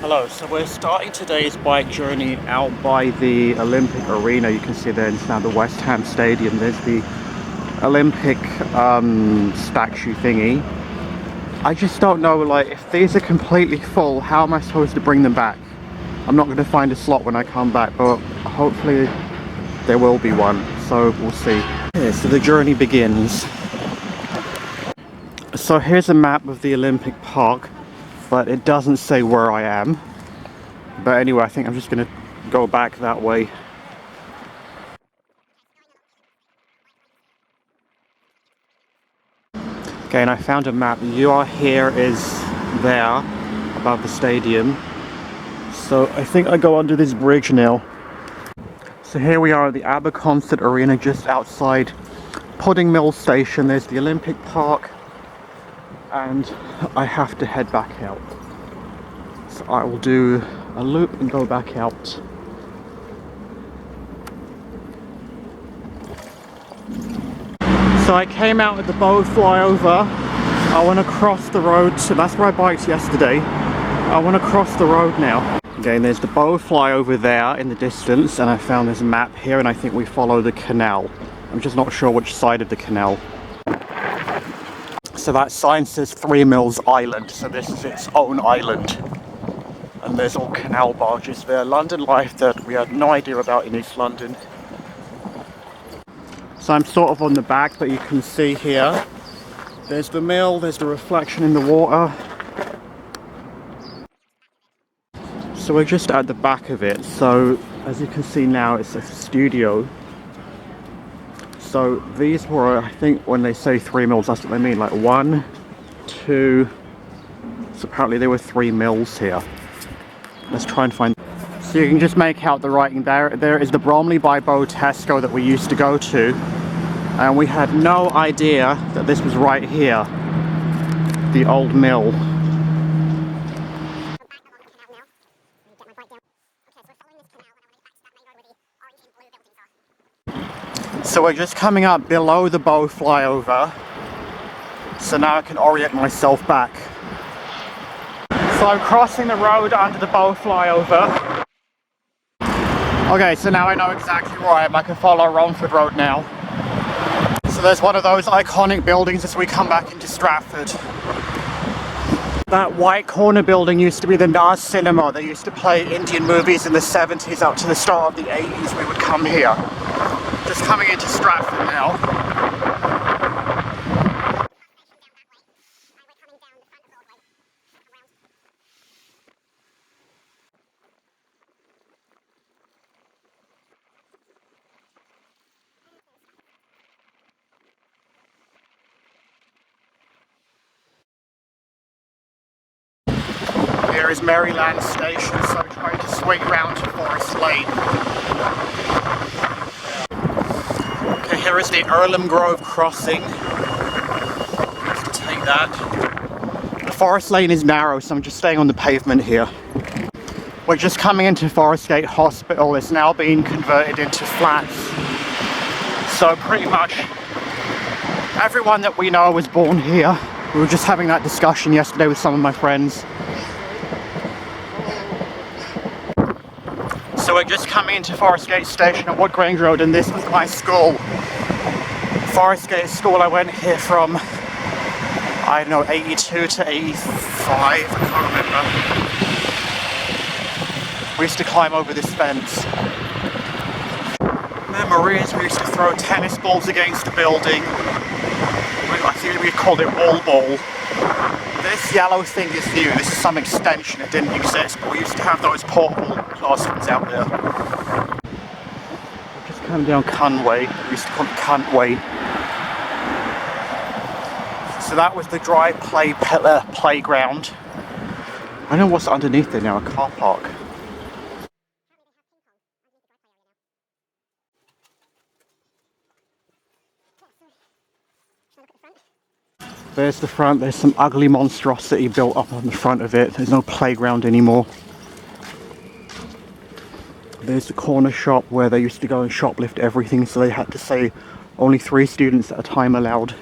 Hello, so we're starting today's bike journey out by the Olympic Arena. You can see there it's now the West Ham Stadium. There's the Olympic statue thingy. I just don't know, like, if these are completely full, how am I supposed to bring them back? I'm not going to find a slot when I come back, but hopefully there will be one, so we'll see. Okay, so the journey begins. So here's a map of the Olympic Park, but it doesn't say where I am. But anyway, I think I'm just going to go back that way. Okay, and I found a map. You are here is there, above the stadium. So I think I go under this bridge now. So here we are at the Abba Arena, just outside Pudding Mill Station. There's the Olympic Park, and I have to head back out. So I will do a loop and go back out. So I came out at the Bow flyover. I want to cross the road, so that's where I biked yesterday. I want to cross the road now. Okay, and there's the Bow flyover there in the distance, and I found this map here, and I think we follow the canal. I'm just not sure which side of the canal. So that sign says 3 Mills Island, so this is its own island. And there's all canal barges there. London life that we had no idea about in East London. So I'm sort of on the back, but you can see here, there's the mill, there's the reflection in the water. So we're just at the back of it. So as you can see now, it's a studio. So these were, I think when they say 3 mills, that's what they mean, like 1, 2, so apparently there were 3 mills here. Let's try and find. So you can just make out the writing there. There is the Bromley by Bow Tesco that we used to go to. And we had no idea that this was right here. The old mill. So we're just coming up below the Bow flyover. So now I can orient myself back. So I'm crossing the road under the Bow flyover. Okay, so now I know exactly where I am. I can follow Romford Road now. So there's one of those iconic buildings as we come back into Stratford. That white corner building used to be the Nursery cinema. They used to play Indian movies in the 70s up to the start of the 80s. We would come here. Just coming into Stratford now. Here is Maryland Station, so I'm trying to swing round to Forest Lane. Okay, here is the Earlham Grove crossing. Let's take that. The Forest Lane is narrow, so I'm just staying on the pavement here. We're just coming into Forest Gate Hospital. It's now being converted into flats. So pretty much everyone that we know was born here. We were just having that discussion yesterday with some of my friends. So we're just coming into Forest Gate Station at Woodgrange Road, and this was my school. Forest Gate School. I went here from, I don't know, 82 to 85, I can't remember. We used to climb over this fence. Memories, we used to throw tennis balls against a building. I think we called it wall ball. This yellow thing is new. This is some extension. It didn't exist, but we used to have those portable classrooms out there. We're just coming down Conway. We used to call it Cuntway. So that was the dry playground. I don't know what's underneath there now, a car park. There's the front. There's some ugly monstrosity built up on the front of it. There's no playground anymore. There's the corner shop where they used to go and shoplift everything, so they had to say only 3 students at a time allowed.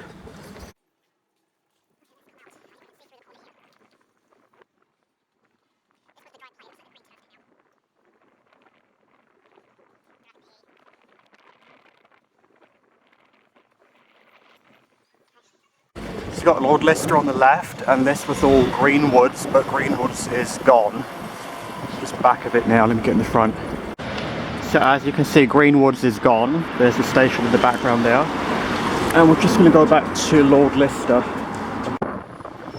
you've got Lord Lister on the left, and this was all Greenwoods, but Greenwoods is gone. Just back of it now, let me get in the front. So as you can see, Greenwoods is gone. There's the station in the background there. And we're just going to go back to Lord Lister.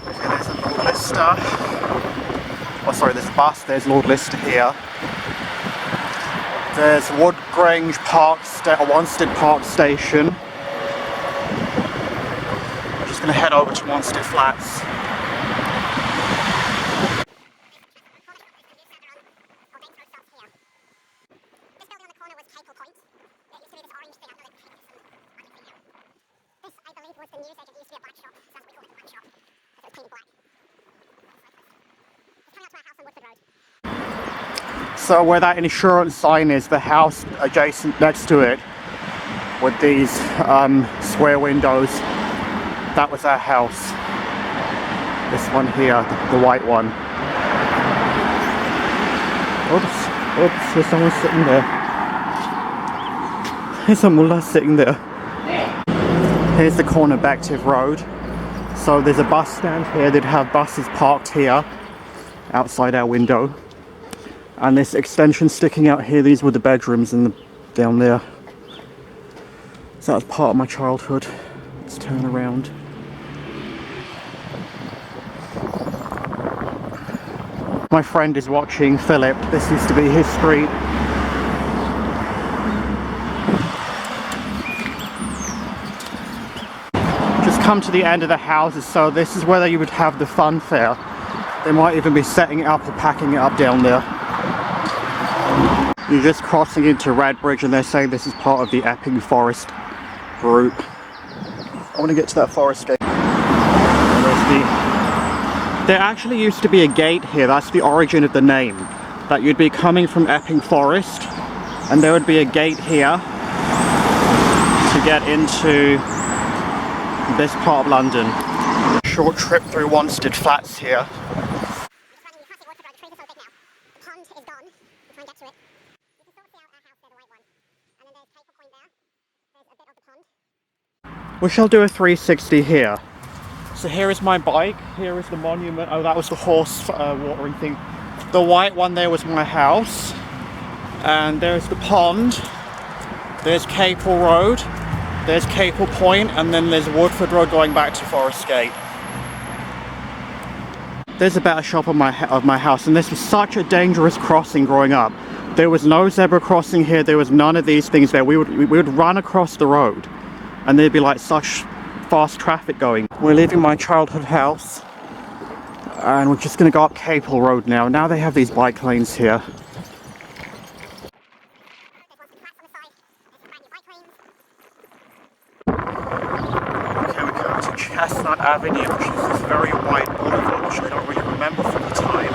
Okay, there's a Lord Lister. Oh sorry, there's a bus, there's Lord Lister here. There's Woodgrange Wanstead Park Station. I'm just going to head over to Wanstead Flats. This building on the corner was Capel Point. It used to be this orange thing. I know they painted some marketing here. This, I believe, was the newsagent. It used to be a black shop, so that's what we call it, a black shop. Because it was painted black. It's coming up to our house on Woodford Road. So where that insurance sign is, the house adjacent next to it, with these square windows, that was our house. This one here, the white one. Oops, there's someone sitting there. There's a mullah sitting there. Here's the corner back to Road. So there's a bus stand here. They'd have buses parked here, outside our window. And this extension sticking out here, these were the bedrooms down there. So that was part of my childhood. Let's turn around. My friend is watching, Philip. This used to be his street. Just come to the end of the houses, so this is where you would have the fun fair. They might even be setting it up or packing it up down there. You're just crossing into Redbridge, and they're saying this is part of the Epping Forest route. I want to get to that forest gate. There actually used to be a gate here. That's the origin of the name. That you'd be coming from Epping Forest, and there would be a gate here to get into this part of London. Short trip through Wanstead Flats here. We shall do a 360 here. So here is my bike, here is the monument. Oh, that was the horse watering thing. The white one there was my house. And there's the pond. There's Capel Road. There's Capel Point, and then there's Woodford Road going back to Forest Gate. There's a better shop of my house, and this was such a dangerous crossing growing up. There was no zebra crossing here, there was none of these things there. We would run across the road, and there'd be like such fast traffic going. We're leaving my childhood house, and we're just going to go up Capel Road now. Now they have these bike lanes here. Chestnut Avenue, which is this very wide boulevard, which I don't really remember from the time.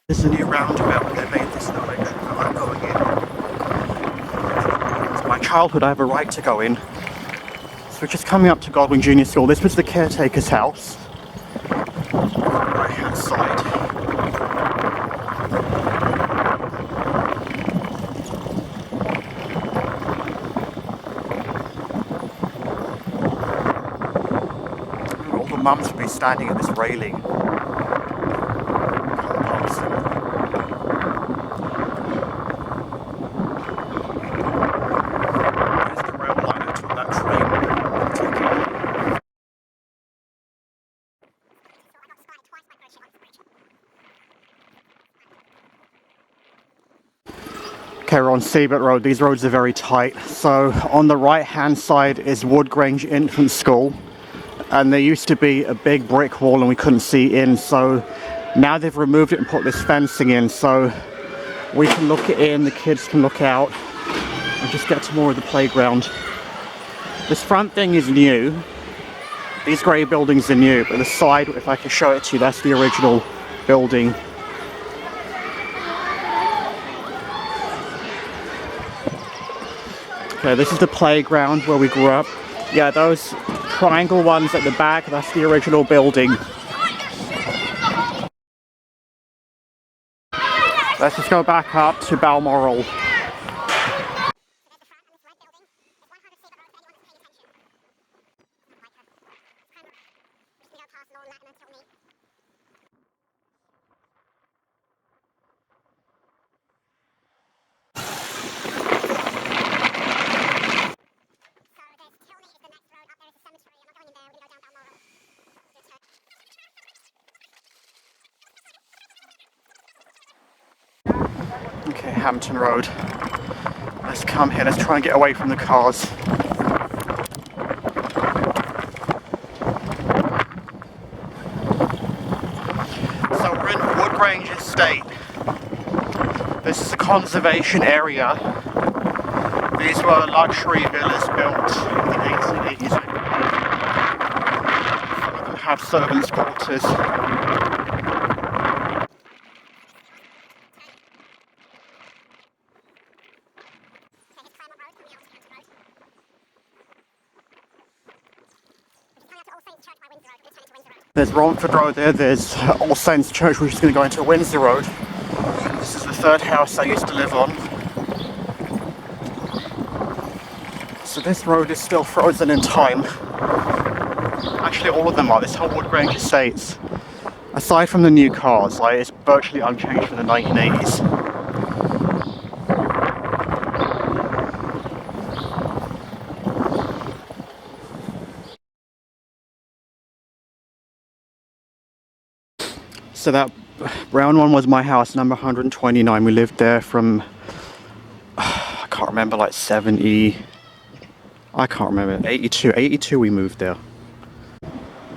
This is a new roundabout. They made this direction that I'm going in. It's my childhood, I have a right to go in. So we're just coming up to Godwin Junior School. This was the caretaker's house. Right hand side. All the mums would be standing at this railing. Okay, we're on Sebert Road. These roads are very tight. So on the right hand side is Woodgrange Infant School, and there used to be a big brick wall and we couldn't see in, so now they've removed it and put this fencing in so we can look in, the kids can look out and just get to more of the playground. This front thing is new. These grey buildings are new, but the side, if I can show it to you, that's the original building. Okay, this is the playground where we grew up. Yeah, those triangle ones at the back, that's the original building. Let's just go back up to Balmoral. Okay, Hampton Road. Let's come here, let's try and get away from the cars. So we're in Woodgrange Estate. This is a conservation area. These were luxury villas built in the 1880s. Some of them have servants' quarters. There's Romford Road there, there's All Saints Church, which is going to go into Windsor Road. This is the third house I used to live on. So this road is still frozen in time. Actually all of them are, this whole Woodgrange Estates. Aside from the new cars, like, it's virtually unchanged from the 1980s. So that brown one was my house, number 129. We lived there from, I can't remember, like 70, I can't remember, 82 we moved there.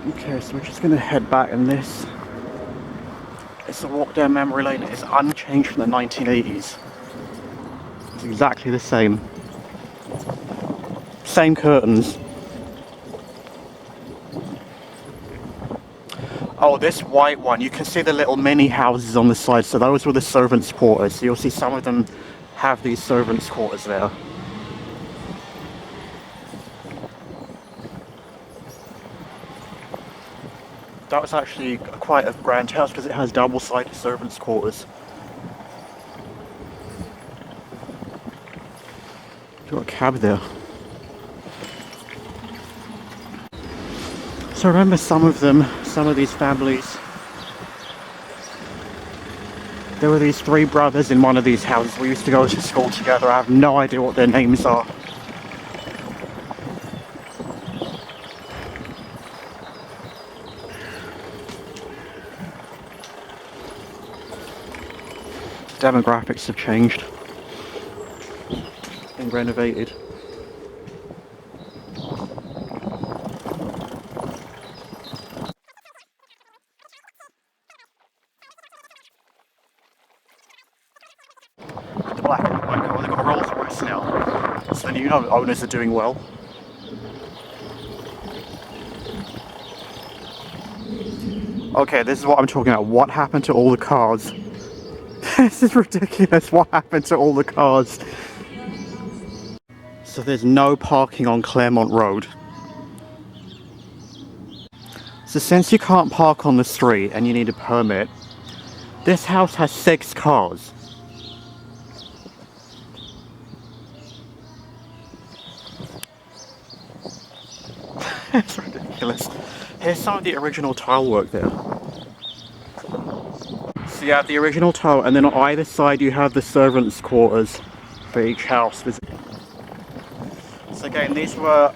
Okay, so we're just going to head back, and this is a walk down memory lane. It's unchanged from the 1980s. It's exactly the same. Same curtains. Oh, this white one, you can see the little mini houses on the side, so those were the servants' quarters. So you'll see some of them have these servants' quarters there. That was actually quite a grand house because it has double-sided servants' quarters. Got a cab there. So I remember some of these families, there were these three brothers in one of these houses. We used to go to school together. I have no idea what their names are. Demographics have changed, been renovated. The black and white car, they've got a Rolls Royce now, so the new owners are doing well. Okay, this is what I'm talking about. What happened to all the cars? This is ridiculous. What happened to all the cars? So there's no parking on Claremont Road. So since you can't park on the street and you need a permit, this house has 6 cars. It's ridiculous. Here's some of the original tile work there. So you have the original tile, and then on either side you have the servants' quarters for each house. So again, these were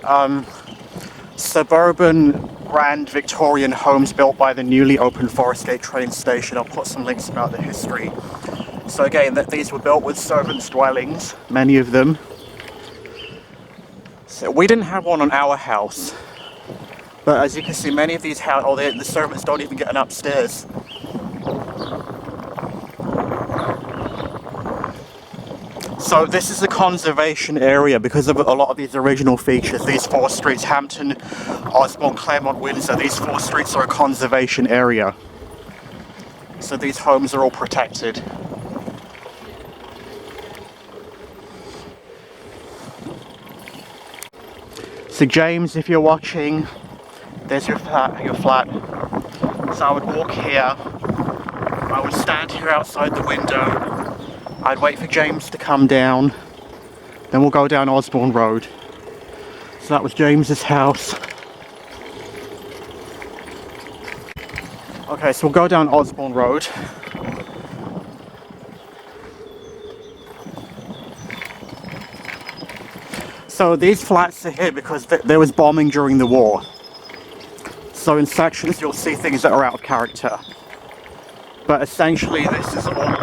suburban grand Victorian homes built by the newly opened Forest Gate train station. I'll put some links about the history. So again, these were built with servants' dwellings, many of them. So we didn't have one on our house, but as you can see, many of these houses, the servants don't even get an upstairs. So this is a conservation area because of a lot of these original features. These 4 streets, Hampton, Osborne, Claremont, Windsor, these 4 streets are a conservation area. So these homes are all protected. So James, if you're watching, there's your flat. So I would walk here, I would stand here outside the window, I'd wait for James to come down, then we'll go down Osborne Road. So that was James's house. Okay, so we'll go down Osborne Road. So these flats are here because there was bombing during the war. So in sections you'll see things that are out of character. But essentially this is all a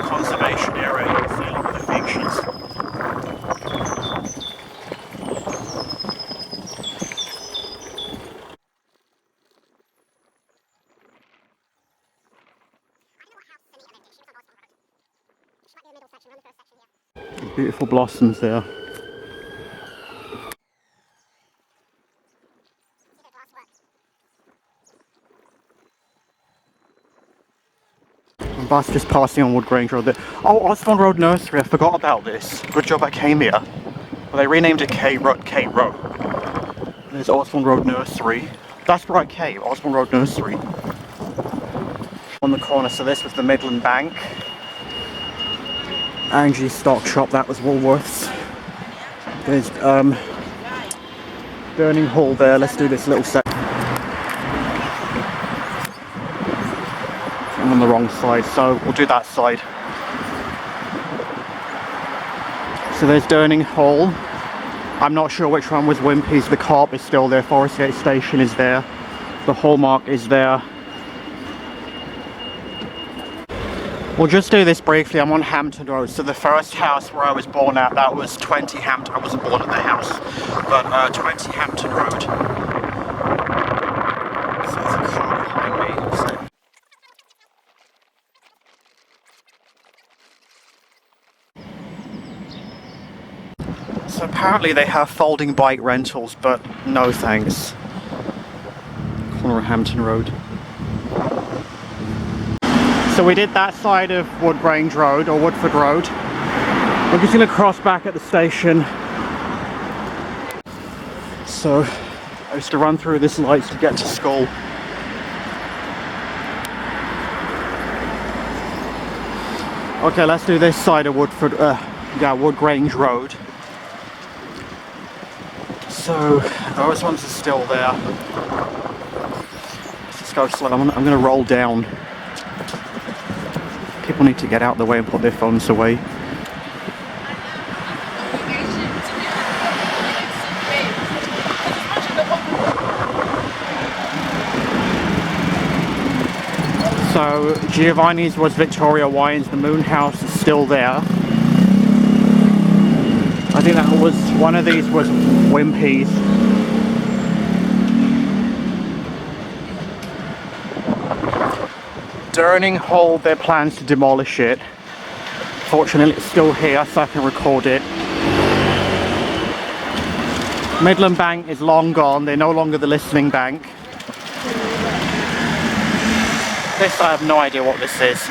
conservation area. You can see a lot of the features. Beautiful blossoms there. Bus just passing on Woodgrange Road there. Oh, Osborne Road Nursery, I forgot about this. Good job I came here. Well, they renamed it K Road. There's Osborne Road Nursery. That's right, K, Osborne Road Nursery. On the corner, so this was the Midland Bank. Angie's Stock Shop, that was Woolworths. There's Burning Hall there. Let's do this little set. I'm on the wrong side, so we'll do that side. So there's Durning Hall. I'm not sure which one was Wimpy's. The Co-op is still there. Forest Gate Station is there. The Hallmark is there. We'll just do this briefly. I'm on Hampton Road. So the first house where I was born at, that was 20 Hampton. I wasn't born at the house, but 20 Hampton Road. So there's a car behind me. So apparently they have folding bike rentals, but no thanks. Corner of Hampton Road. So we did that side of Woodgrange Road, or Woodford Road. We're just going to cross back at the station. So I used to run through this lights to get to school. Okay, let's do this side of Woodford, Woodgrange Road. So those ones are still there. Let's go slow. I'm going to roll down. People need to get out of the way and put their phones away. So Giovanni's was Victoria Wines. The Moon House is still there. I think that was one of these was Wimpy's. Durning Hall, their plans to demolish it. Fortunately it's still here so I can record it. Midland Bank is long gone, they're no longer the listening bank. This I have no idea what this is.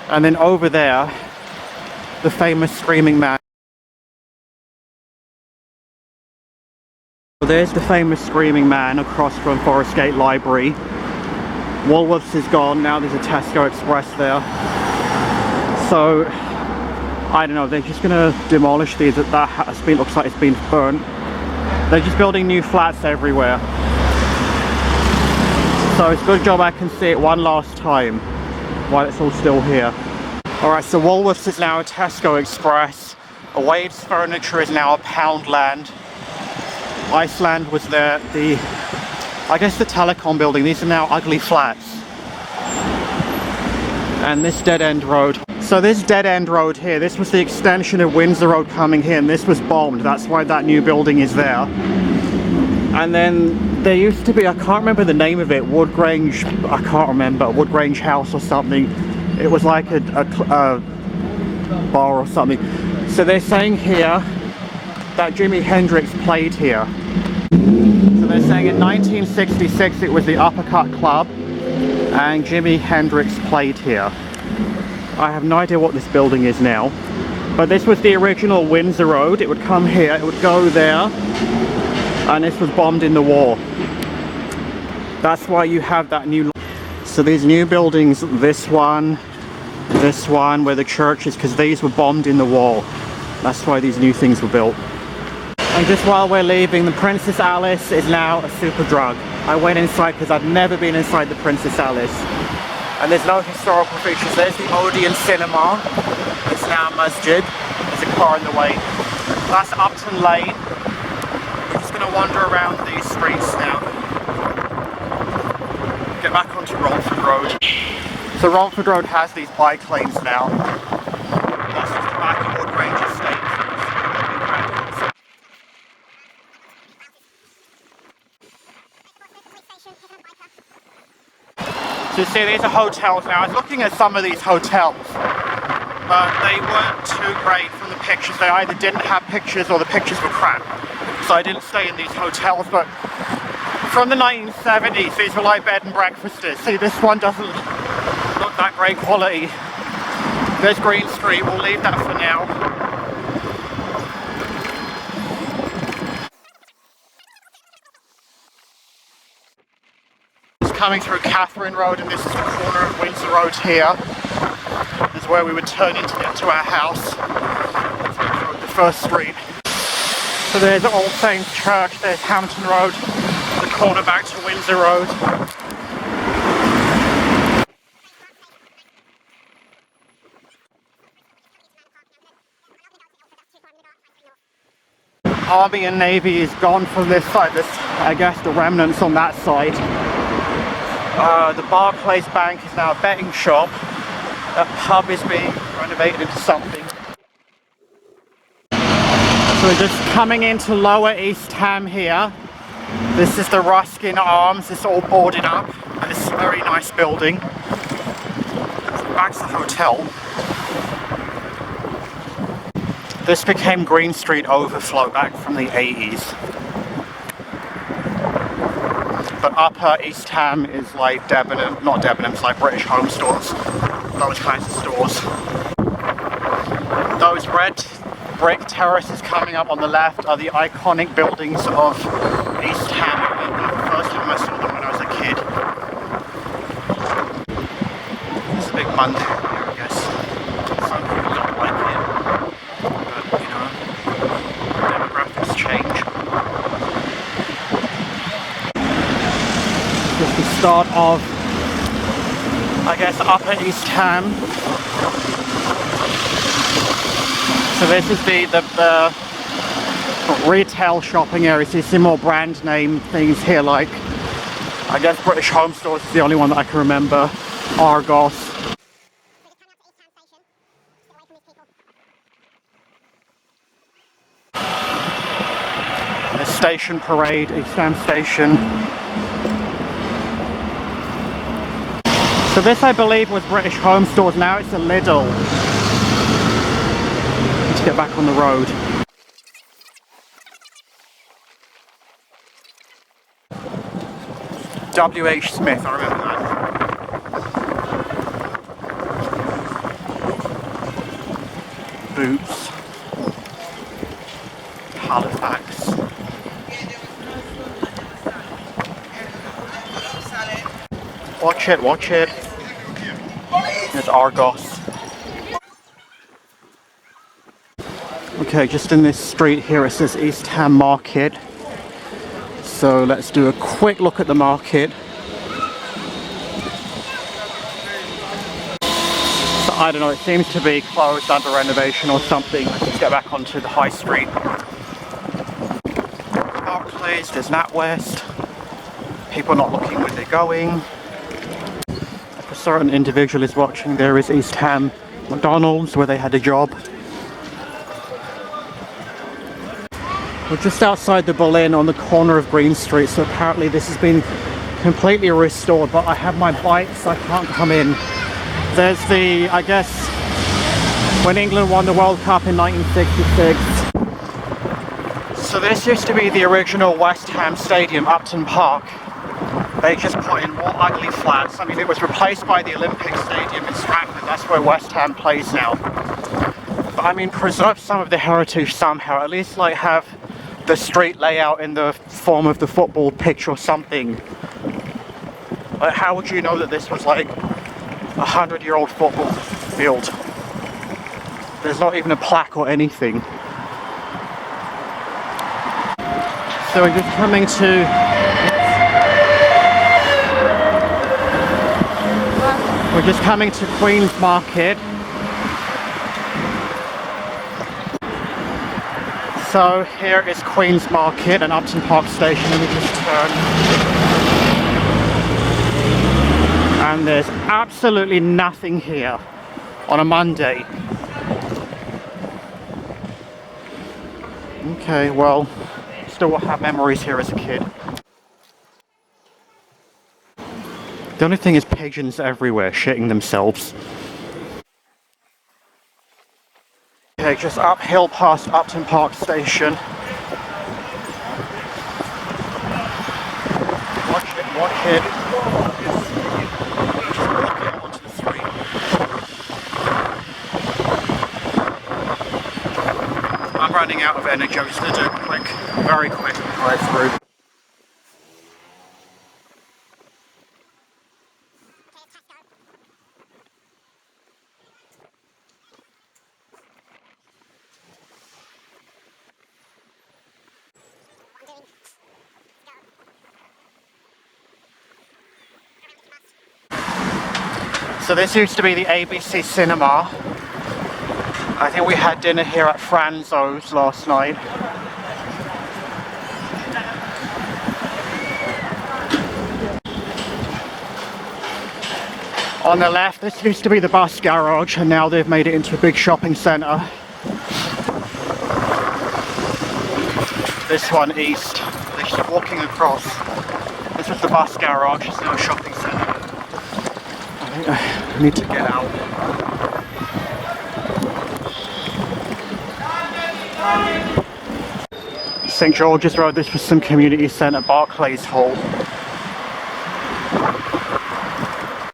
And then over there, the famous Screaming Man. So there's the famous Screaming Man across from Forest Gate Library. Woolworths is gone, now there's a Tesco Express there. So, I don't know, they're just gonna demolish these. That has been, looks like it's been burnt. They're just building new flats everywhere. So it's a good job I can see it one last time while it's all still here. Alright, so Woolworths is now a Tesco Express. Wade's Furniture is now a Poundland. Iceland was there, I guess the telecom building. These are now ugly flats. And this dead end road. So this dead end road here, this was the extension of Windsor Road coming here, and this was bombed. That's why that new building is there. And then there used to be, I can't remember the name of it, Woodgrange, I can't remember, Woodgrange House or something. It was like a bar or something. So they're saying here that Jimi Hendrix played here. So they're saying in 1966 it was the Uppercut Club and Jimi Hendrix played here. I have no idea what this building is now. But this was the original Windsor Road. It would come here, it would go there, and this was bombed in the war. That's why you have that new... So these new buildings, this one, where the church is, because these were bombed in the war. That's why these new things were built. And just while we're leaving, the Princess Alice is now a super drug. I went inside because I'd never been inside the Princess Alice. And there's no historical features. There's the Odeon Cinema. It's now a masjid. There's a car in the way. That's Upton Lane. We're just going to wander around these streets now. Get back onto Romford Road. So Romford Road has these bike lanes now. That's just the back of Woodgrange Estates. So you see, these are hotels now. I was looking at some of these hotels, but they weren't too great from the pictures. They either didn't have pictures or the pictures were crap. So I didn't stay in these hotels, but from the 1970s, these were like bed and breakfasts. See, this one doesn't look that great quality. There's Green Street, we'll leave that for now. Coming through Catherine Road, and this is the corner of Windsor Road here. This is where we would turn into get to our house. Let's go through the first street. So there's All Saints Church, there's Hampton Road, the corner back to Windsor Road. Army and Navy is gone from this side. There's, I guess, the remnants on that side. The Barclays Bank is now a betting shop. That pub is being renovated into something. So we're just coming into Lower East Ham here. This is the Ruskin Arms. It's all boarded up. And it's a very nice building. Back to the hotel. This became Green Street Overflow back from the 80s. But Upper East Ham is like Debenham, not Debenham, it's like British Home Stores, those kinds of stores. Those red brick terraces coming up on the left are the iconic buildings of East Ham. I remember the first time I saw them when I was a kid. There's a big mandir here, I guess. Some people don't like it, but you know, demographics change. This is the start of, I guess, Upper East Ham. So this is the retail shopping area. So you see more brand name things here, like, I guess British Home Stores is the only one that I can remember. Argos. The Station Parade, East Ham Station. So this, I believe, was British Home Stores. Now it's a Lidl. Let's get back on the road. W.H. Smith, I remember that. Boots. Halifax. Watch it, watch it. There's Argos. Okay, just in this street here it says East Ham Market. So let's do a quick look at the market. So I don't know, it seems to be closed under renovation or something. Let's just get back onto the high street. Barclays, there's NatWest. People not looking where they're going. If a certain individual is watching, there is East Ham McDonald's where they had a job. We're just outside the Boleyn on the corner of Green Street, so apparently this has been completely restored, but I have my bike so I can't come in. There's the, I guess, when England won the World Cup in 1966. So this used to be the original West Ham Stadium, Upton Park. They just put in more ugly flats. I mean, it was replaced by the Olympic Stadium in Stratford. That's where West Ham plays now. But I mean, preserve some of the heritage somehow. At least like have the street layout in the form of the football pitch or something. Like, how would you know that this was like 100-year-old football field? There's not even a plaque or anything. So we're just coming to Queen's Market. So here is Queen's Market and Upton Park Station. Let me just turn. And there's absolutely nothing here on a Monday. Okay, well, still will have memories here as a kid. The only thing is pigeons everywhere shitting themselves. Okay, just uphill past Upton Park Station. Watch it, watch it. Just walk it onto the street. I'm running out of energy. I'm just going to do a quick, very quick drive through. So this used to be the ABC Cinema. I think we had dinner here at Franzo's last night. On the left, this used to be the bus garage, and now they've made it into a big shopping centre. This one east, they're just walking across. This was the bus garage, it's now a shopping centre. I need to get out. St George's Road, this was some community centre, Barclays Hall.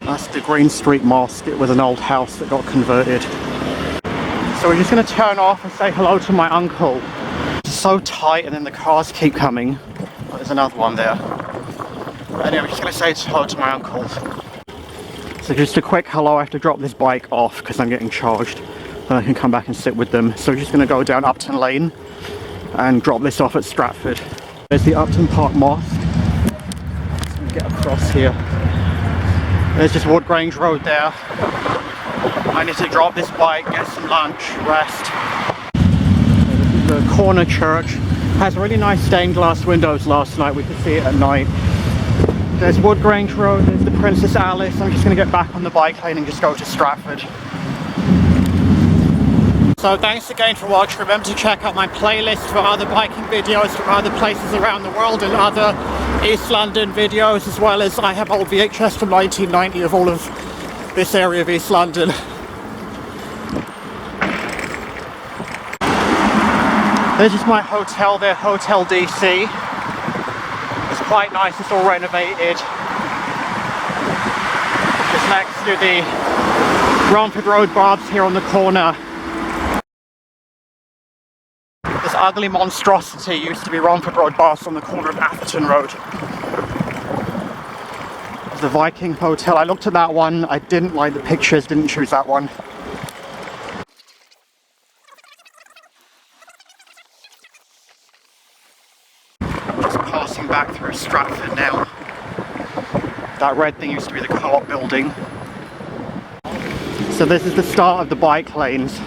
That's the Green Street Mosque. It was an old house that got converted. So we're just going to turn off and say hello to my uncle. It's so tight and then the cars keep coming. Oh, there's another one there. Anyway, I'm just going to say hello to my uncle. So just a quick hello. I have to drop this bike off because I'm getting charged. Then I can come back and sit with them. So we're just going to go down Upton Lane and drop this off at Stratford. There's the Upton Park Mosque. Just going to get across here. There's just Woodgrange Road there. I need to drop this bike, get some lunch, rest. This is the corner church. Has really nice stained glass windows last night. We could see it at night. There's Woodgrange Road, there's the Princess Alice. I'm just going to get back on the bike lane and just go to Stratford. So thanks again for watching. Remember to check out my playlist for other biking videos from other places around the world and other East London videos, as well as I have old VHS from 1990 of all of this area of East London. There's just my hotel there, Hotel DC. It's quite nice, it's all renovated. Just next to the Romford Road barbs here on the corner. This ugly monstrosity used to be Romford Road barbs on the corner of Hampton Road. The Viking Hotel, I looked at that one, I didn't like the pictures, didn't choose that one. Just passing back through Stratford now. That red thing used to be the Co-op building. So this is the start of the bike lanes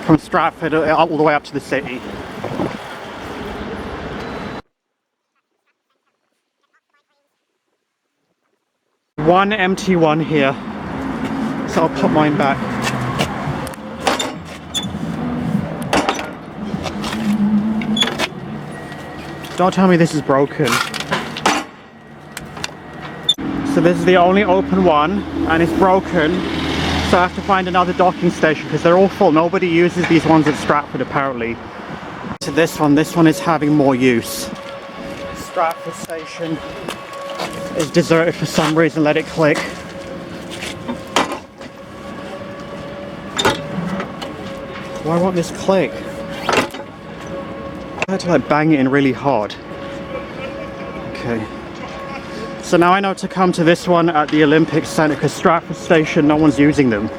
from Stratford all the way up to the city. One empty one here, so I'll put mine back. Don't tell me this is broken. So this is the only open one, and it's broken. So I have to find another docking station because they're all full. Nobody uses these ones at Stratford apparently. So this one is having more use. Stratford station is deserted for some reason. Let it click. Why won't this click? I had to like bang it in really hard. Okay. So now I know to come to this one at the Olympic Centre because Stratford Station, no one's using them.